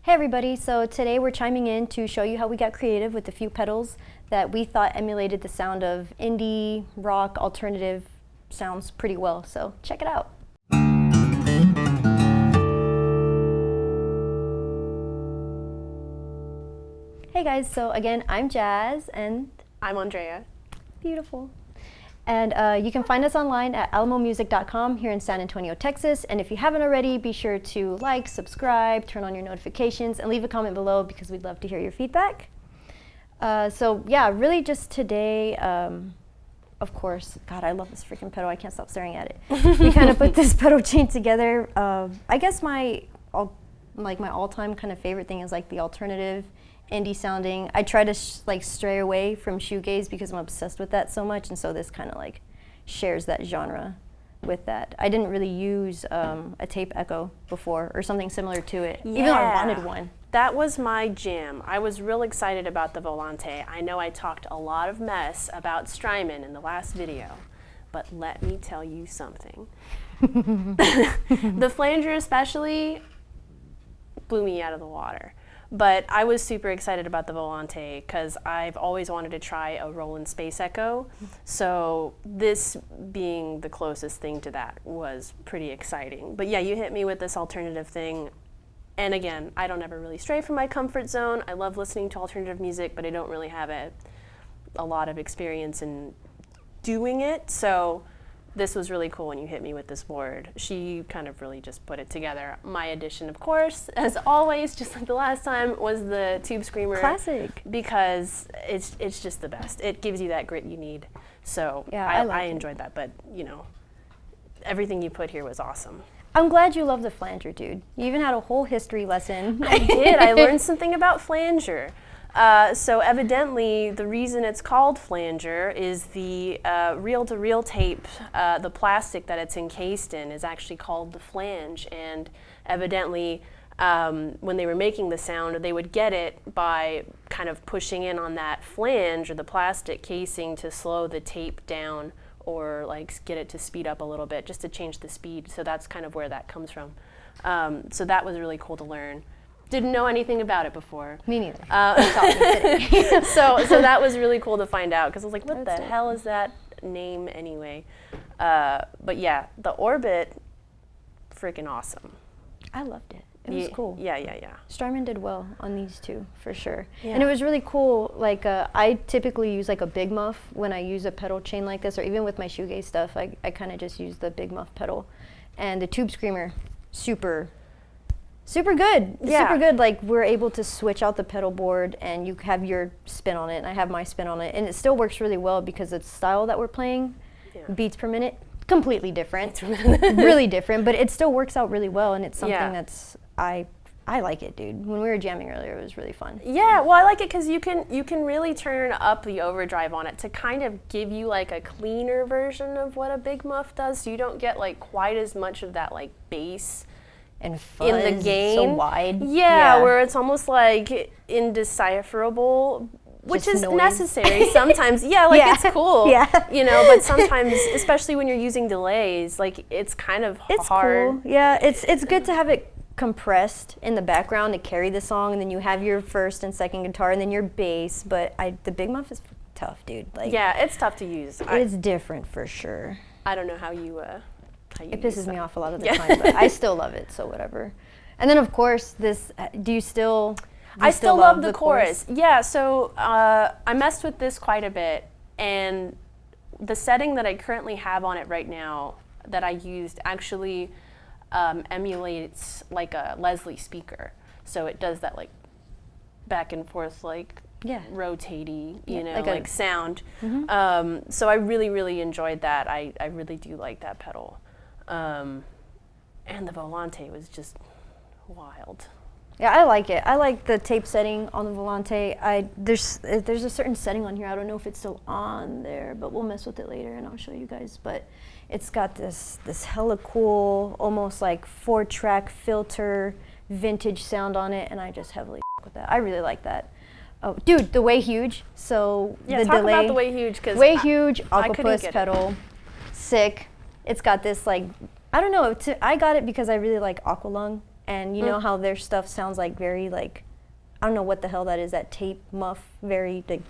Hey everybody, so today we're chiming in to show you how we got creative with a few pedals that we thought emulated the sound of indie, rock, alternative sounds pretty well, so check it out. Hey guys, so again, I'm Jazz and I'm Andrea. Beautiful. And you can find us online at alamomusic.com here in San Antonio, Texas. And if you haven't already, be sure to like, subscribe, turn on your notifications, and leave a comment below because we'd love to hear your feedback. So yeah, really just today, of course, God, I love this freaking pedal. I can't stop staring at it. We kind of put this pedal chain together. I guess my all-time kind of favorite thing is like the alternative indie sounding. I try to stray away from shoegaze because I'm obsessed with that so much, and so this kind of like shares that genre with that. I didn't really use a tape echo before or something similar to it, even though I wanted one. That was my jam. I was real excited about the Volante. I know I talked a lot of mess about Strymon in the last video, but let me tell you something. The flanger especially blew me out of the water. But I was super excited about the Volante because I've always wanted to try a Roland Space Echo. So this being the closest thing to that was pretty exciting. But yeah, you hit me with this alternative thing. And again, I don't ever really stray from my comfort zone. I love listening to alternative music, but I don't really have a lot of experience in doing it. So this was really cool when you hit me with this board. She kind of really just put it together. My addition, of course, as always, just like the last time, was the Tube Screamer. Classic. Because it's just the best. It gives you that grit you need. So yeah, I enjoyed that, but you know, everything you put here was awesome. I'm glad you love the flanger, dude. You even had a whole history lesson. I did. I learned something about flanger. So evidently, the reason it's called flanger is the reel-to-reel tape, the plastic that it's encased in is actually called the flange. And evidently, when they were making the sound, they would get it by kind of pushing in on that flange or the plastic casing to slow the tape down or like get it to speed up a little bit, just to change the speed. So that's kind of where that comes from. So that was really cool to learn. Didn't know anything about it before. Me neither. So that was really cool to find out because I was like, what the hell is that name anyway? But yeah, the Orbit, freaking awesome. I loved it. It was cool. Yeah. Strymon did well on these two, for sure. Yeah. And it was really cool. Like, I typically use like a big muff when I use a pedal chain like this, or even with my shoegaze stuff, I kind of just use the big muff pedal. And the Tube Screamer, super good. Yeah. Super good. Like, we're able to switch out the pedal board and you have your spin on it and I have my spin on it. And it still works really well because the style that we're playing, beats per minute, completely different. Really different, but it still works out really well, and it's something that's, I like it, dude. When we were jamming earlier, it was really fun. Yeah, well, I like it because you can really turn up the overdrive on it to kind of give you like a cleaner version of what a big muff does, so you don't get like quite as much of that like bass and fuzz, in the gain. So wide. Yeah, where it's almost like indecipherable, which just is noise. Necessary sometimes. It's cool. Yeah. You know, but sometimes, especially when you're using delays, like it's kind of hard. Cool. Yeah, it's good to have it compressed in the background to carry the song, and then you have your first and second guitar and then your bass, but the big muff is tough, dude. Like, yeah, it's tough to use. It's different for sure. I don't know how you it pisses me off a lot of the time, but I still love it, so whatever. And then of course this, I still love the chorus. Yeah, so I messed with this quite a bit, and the setting that I currently have on it right now that I used actually emulates like a Leslie speaker. So it does that like back and forth like rotatey, you know, like sound. Mm-hmm. So I really enjoyed that. I really do like that pedal. And the Volante was just wild. Yeah, I like it. I like the tape setting on the Volante. There's a certain setting on here. I don't know if it's still on there, but we'll mess with it later and I'll show you guys. But it's got this hella cool, almost like 4-track filter, vintage sound on it, and I just heavily with that. I really like that. Oh, dude, the Way Huge. So yeah, the talk delay. about the Way Huge, because Way Huge, I couldn't Aquapus get pedal, sick. It's got this like, I don't know. I got it because I really like Aqualung and you know how their stuff sounds like very like, I don't know what the hell that is, that tape muff, very like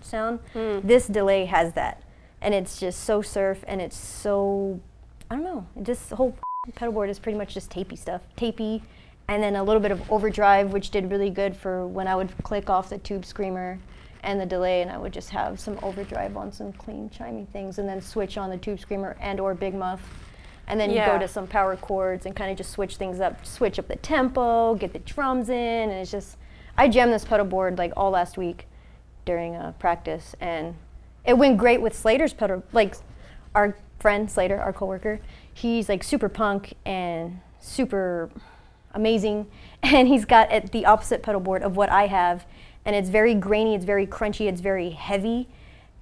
sound. This delay has that, and it's just so surf, and it's so, I don't know, just the whole pedal board is pretty much just tapey stuff, tapey, and then a little bit of overdrive, which did really good for when I would click off the tube screamer and the delay, and I would just have some overdrive on some clean chimey things, and then switch on the tube screamer and or big muff, and then go to some power chords and kind of just switch things up, switch up the tempo, get the drums in, and it's just, I jammed this pedal board like all last week during practice, and it went great with Slater's pedal, like our friend Slater, our coworker, he's like super punk and super amazing, and he's got the opposite pedal board of what I have, and it's very grainy, it's very crunchy, it's very heavy,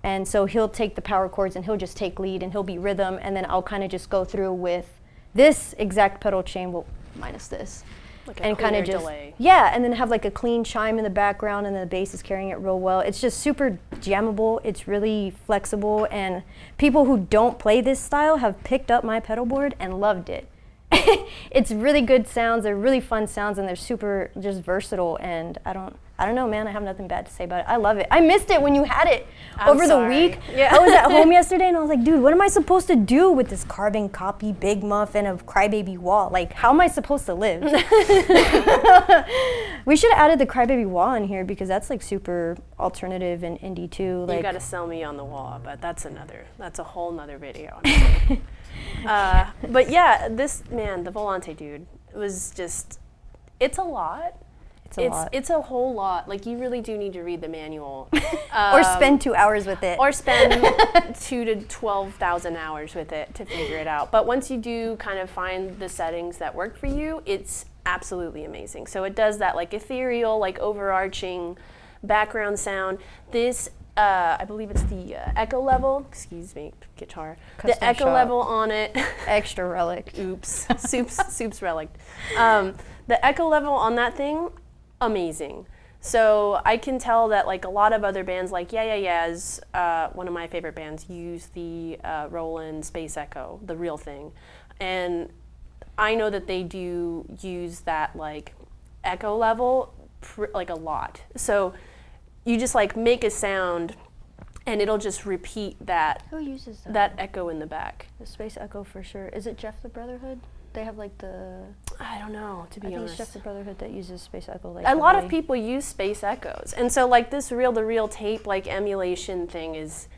and so he'll take the power chords and he'll just take lead and he'll be rhythm, and then I'll kind of just go through with this exact pedal chain, well, minus this. Like and kind of just delay. Yeah, and then have like a clean chime in the background, and then the bass is carrying it real well. It's just super jammable. It's really flexible, and people who don't play this style have picked up my pedal board and loved it. It's really good sounds. They're really fun sounds, and they're super just versatile. And I don't know, man. I have nothing bad to say about it. I love it. I missed it when you had it over the week. Yeah. I was at home yesterday, and I was like, dude, what am I supposed to do with this carbon copy big muff and a crybaby wall? Like, how am I supposed to live? We should have added the crybaby wall in here, because that's like super alternative and indie too. Like, you got to sell me on the wall, but that's a whole nother video. But yeah, the Volante, dude, was just, it's a lot. It's a whole lot. Like, you really do need to read the manual. Or spend 2 hours with it. Or spend 2 to 12,000 hours with it to figure it out. But once you do kind of find the settings that work for you, it's absolutely amazing. So it does that like ethereal, like overarching background sound. This, I believe it's the echo level, excuse me, guitar. Custom the echo shop. level on it. Extra relic. Oops, soup's relic. The echo level on that thing, amazing. So I can tell that like a lot of other bands, like Yeah Yeah Yeahs, one of my favorite bands, use the Roland Space Echo, the real thing. And I know that they do use that like echo level like a lot. So you just like make a sound and it'll just repeat that. Who uses that echo in the back? The Space Echo for sure. Is it Jeff the Brotherhood? They have like the, I don't know, to be honest. I think it's Jeff the Brotherhood that uses Space Echo. Like a lot of people use Space Echoes, and so like this reel-to-reel tape like emulation thing is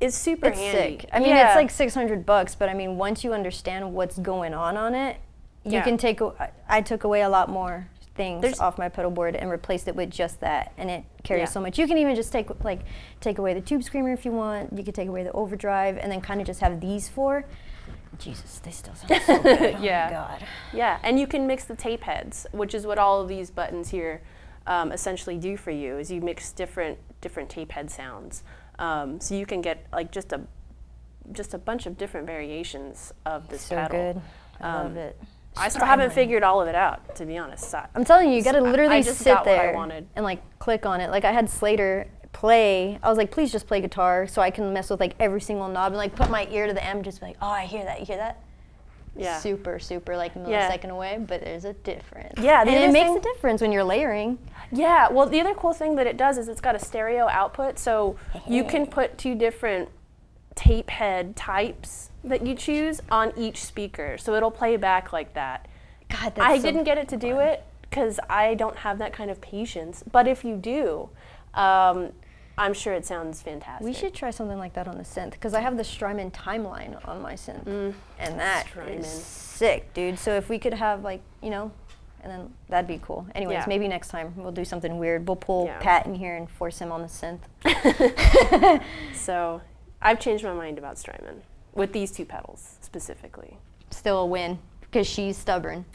super handy. Sick. I mean, it's like $600, but I mean, once you understand what's going on it, you can take. I took away a lot more things off my pedal board and replaced it with just that, and it carries so much. You can even just take away the tube screamer if you want. You could take away the overdrive, and then kind of just have these four. Jesus, they still sound so good. Oh my God. Yeah, and you can mix the tape heads, which is what all of these buttons here essentially do for you, is you mix different tape head sounds. So you can get like just a bunch of different variations of this pedal. So good. I love it. I still haven't figured all of it out, to be honest. I'm telling you, you gotta literally just sit got there what I wanted. and like click on it. Like I had Slater play. I was like, please just play guitar so I can mess with like every single knob and like put my ear to the M, just be like, oh, I hear that. You hear that? Yeah. Super like millisecond away, but there's a difference. Yeah, and it makes a difference when you're layering. Yeah, well, the other cool thing that it does is it's got a stereo output, so you can put two different tape head types that you choose on each speaker, so it'll play back like that. God, I didn't get it to do it because I don't have that kind of patience, but if you do, I'm sure it sounds fantastic. We should try something like that on the synth, because I have the Strymon timeline on my synth, and that is sick, dude. So if we could have like, you know, and then that'd be cool. Anyways, maybe next time we'll do something weird. We'll pull Pat in here and force him on the synth. So I've changed my mind about Strymon with these two pedals specifically. Still a win, because she's stubborn.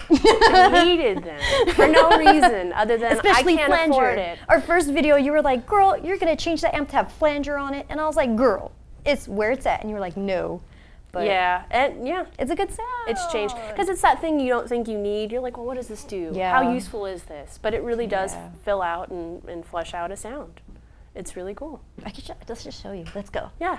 I hated them for no reason other than especially I can't flanger. afford it. Our first video, you were like, girl, you're going to change that amp to have flanger on it. And I was like, girl, it's where it's at. And you were like, no. But it's a good sound. It's changed. Because it's that thing you don't think you need. You're like, well, what does this do? Yeah. How useful is this? But it really does fill out and flesh out a sound. It's really cool. Let's just show you. Let's go. Yeah.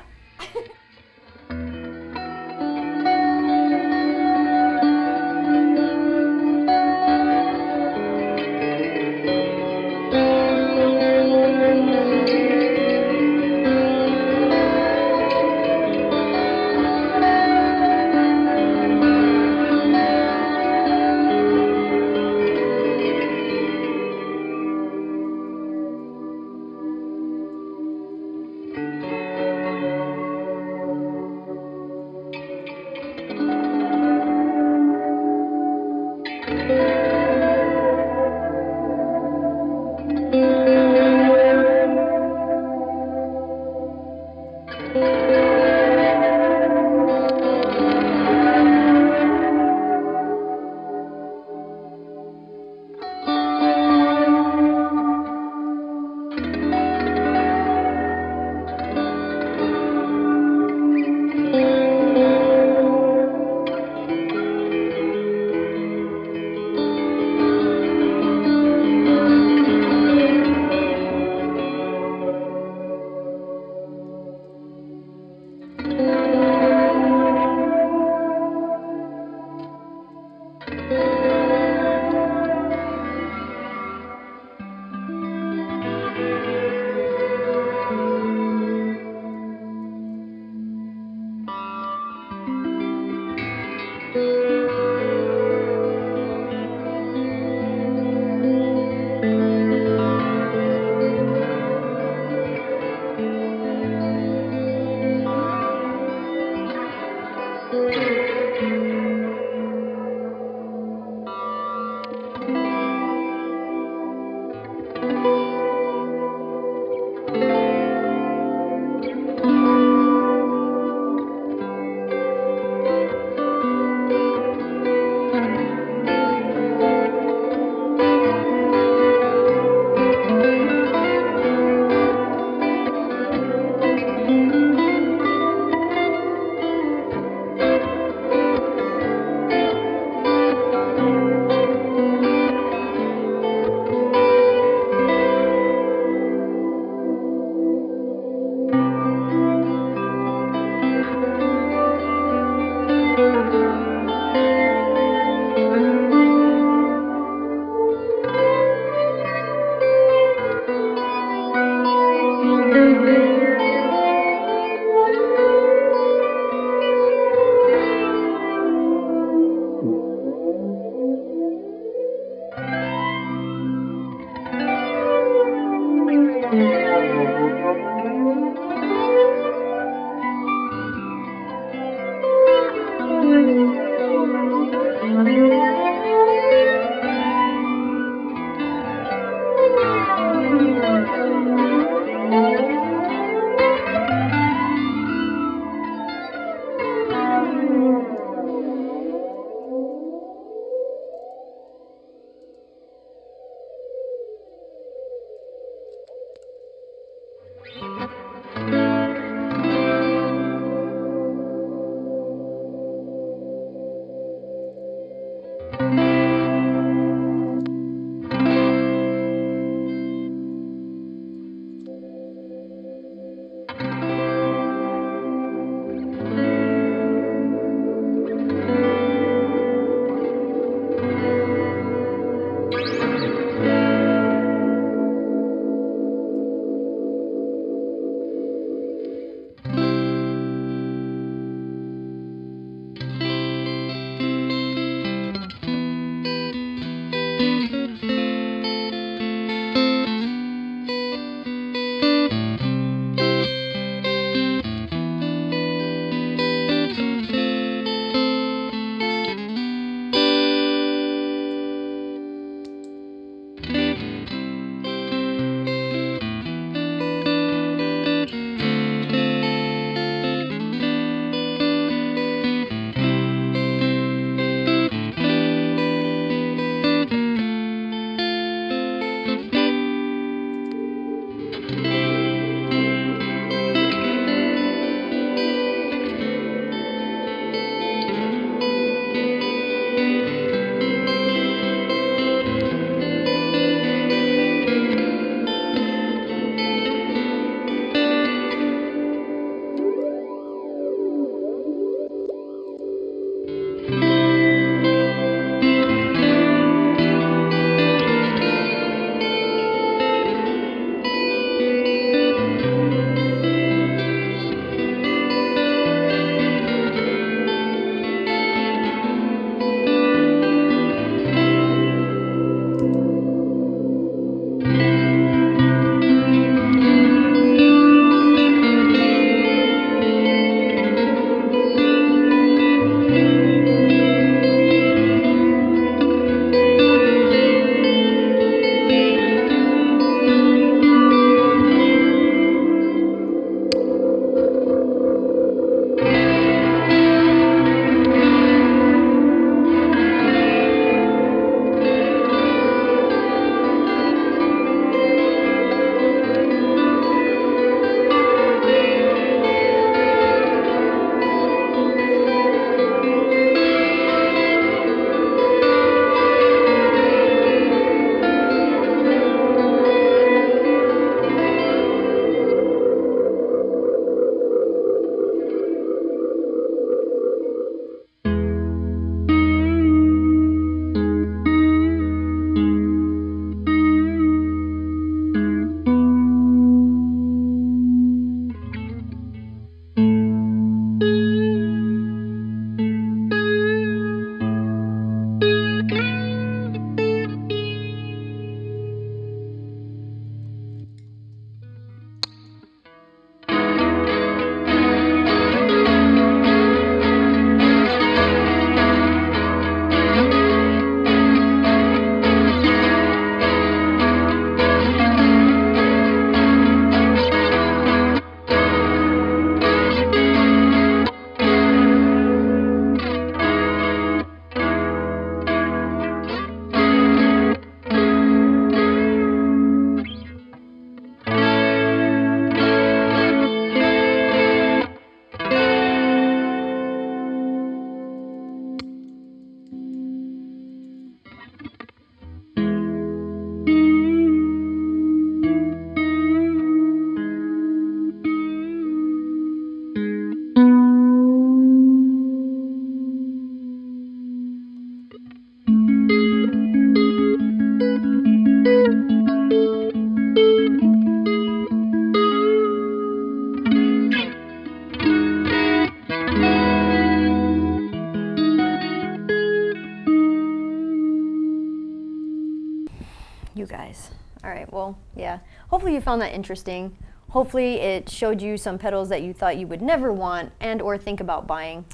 You guys. All right, well, yeah. Hopefully you found that interesting. Hopefully it showed you some pedals that you thought you would never want and or think about buying.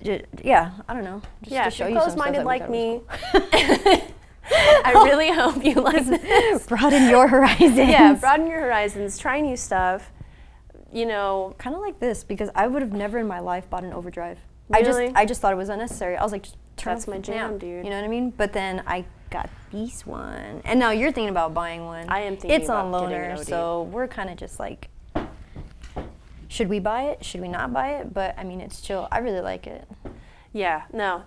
Yeah, I don't know. Just Yeah, to if show you're you some stuff closed-minded that we like thought me, was I really hope you like this. cool. Broaden your horizons. Yeah, broaden your horizons, try new stuff. You know, Kind of like this, because I would have never in my life bought an overdrive. Really? I just thought it was unnecessary. I was like, just turn That's off my the jam, amp, dude. You know what I mean? But then I got this one, and now you're thinking about buying one. I am thinking it's about on getting an loaner, OD. so we're kind of just like, should we buy it? Should we not buy it? But I mean, it's chill. I really like it. yeah, no,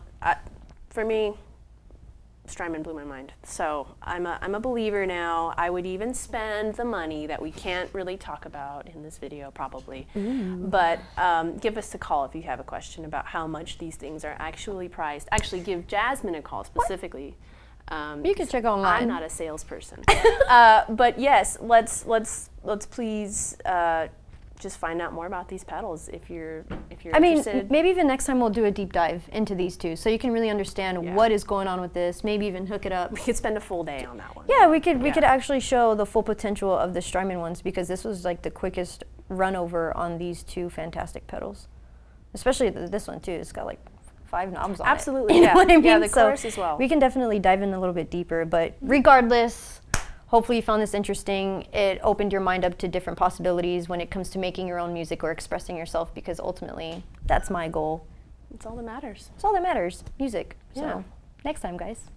for me, Strymon blew my mind. So I'm a believer now. I would even spend the money that we can't really talk about in this video probably. But give us a call if you have a question about how much these things are actually priced. Actually, give Jasmine a call specifically. You can check online. I'm not a salesperson. But yes, let's please just find out more about these pedals if you're I mean, interested. maybe even next time we'll do a deep dive into these two, so you can really understand Yeah. what is going on with this. Maybe even hook it up. We could spend a full day on that one. Yeah, we could Yeah. actually show the full potential of the Strymon ones, because this was like the quickest run over on these two fantastic pedals. Especially this one too. It's got like 5 knobs on it. Absolutely, You know yeah. what I mean? Yeah, the So chorus as well. We can definitely dive in a little bit deeper, but regardless, hopefully you found this interesting. It opened your mind up to different possibilities when it comes to making your own music or expressing yourself, because ultimately that's my goal. It's all that matters. It's all that matters, music. Yeah. So next time, guys.